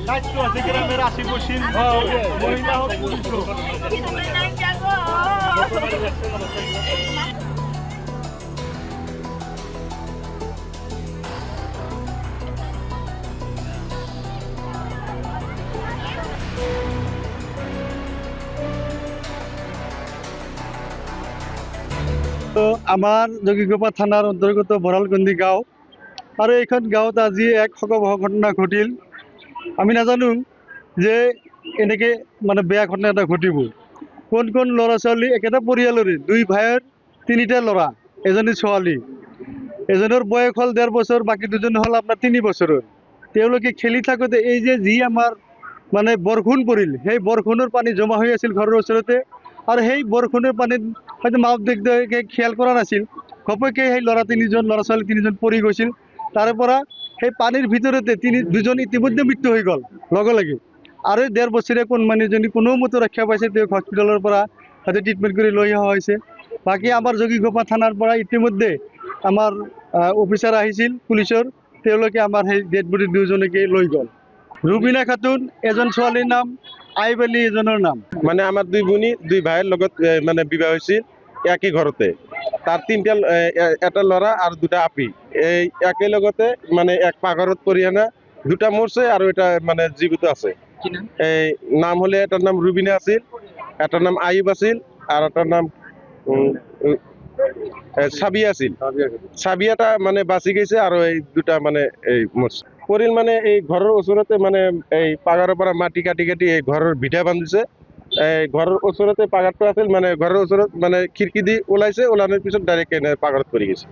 দায়িত্ব আছে গ্রামের আশিপাশি মহিলা হোক পুরুষ হোক। তো আমাৰ যোগীঘোপা থানাৰ অন্তৰ্গত ভঁৰালকন্দি গাঁও আৰু এইখন গাঁৱত আজি এক শোকাবহ ঘটনা ঘটিল। আমি নাজানো যে এনেকৈ মানে বেয়া ঘটনা এটা ঘটিব। কোন কোন ল'ৰা ছোৱালী একেটা পৰিয়ালৰে, দুই ভাইৰ তিনিটা ল'ৰা, এজনী ছোৱালী। এজনৰ বয়স হ'ল 1.5 বছৰ, বাকী দুজন হ'ল আপোনাৰ 3 বছৰৰ। তেওঁলোকে খেলি থাকোঁতে এই যে যি আমাৰ মানে বৰষুণ পৰিল, সেই বৰষুণৰ পানী জমা হৈ আছিল ঘৰৰ ওচৰতে। আৰু সেই বৰষুণৰ পানীত হয়তো মাক দেউতাকে খেয়াল কৰা নাছিল, ঘপককৈ সেই ল'ৰা ছোৱালী তিনিজন পৰি গৈছিল। তাৰে পৰা সেই পানীৰ ভিতৰতে দুজন ইতিমধ্যে মৃত্যু হৈ গ'ল লগে লগে। আৰু 1.5 বছৰীয়া কণমানিজনী কোনোমতে ৰক্ষা পাইছে, তেওঁক হস্পিটেলৰ পৰা হয়তো ট্ৰিটমেণ্ট কৰি লৈ অহা হৈছে। বাকী আমাৰ যোগীঘোপা থানাৰ পৰা ইতিমধ্যে আমাৰ অফিচাৰ আহিছিল পুলিচৰ, তেওঁলোকে আমাৰ সেই ডেড বডি দুজনকে লৈ গ'ল। ৰুবিনা খাতুন এজন ছোৱালীৰ নাম, আইব আলী এজনৰ নাম। মানে আমাৰ দুই ভনী দুই ভাইৰ লগত মানে বিবাহ হৈছিল একই ঘৰতে। তাৰ এটা ল'ৰা আৰু দুটা আপি, এই একেলগতে মানে এক পাঘৰত পৰি আনা দুটা মৰছে আৰু এটা মানে জীৱিত আছে। এই নাম হলে এটাৰ নাম ৰুবিনা আছিল, এটাৰ নাম আইব আছিল আৰু এটাৰ নাম চাবিয়া আছিল। চাবিয়াটা মানে বাচি গৈছে আৰু এই দুটা মানে এই মৰছে। পৰিল মানে এই ঘৰৰ ওচৰতে মানে এই পাগাৰৰ পৰা মাটি কাটি কাটি এই ঘৰৰ ভিটা বান্ধিছে। এই ঘৰৰ ওচৰতে পাগাৰটো আছিল, মানে ঘৰৰ ওচৰত মানে খিৰিকী দি ওলাইছে, ওলানোর পিছত ডাইরেক্ট পাগাৰত পৰি গৈছে।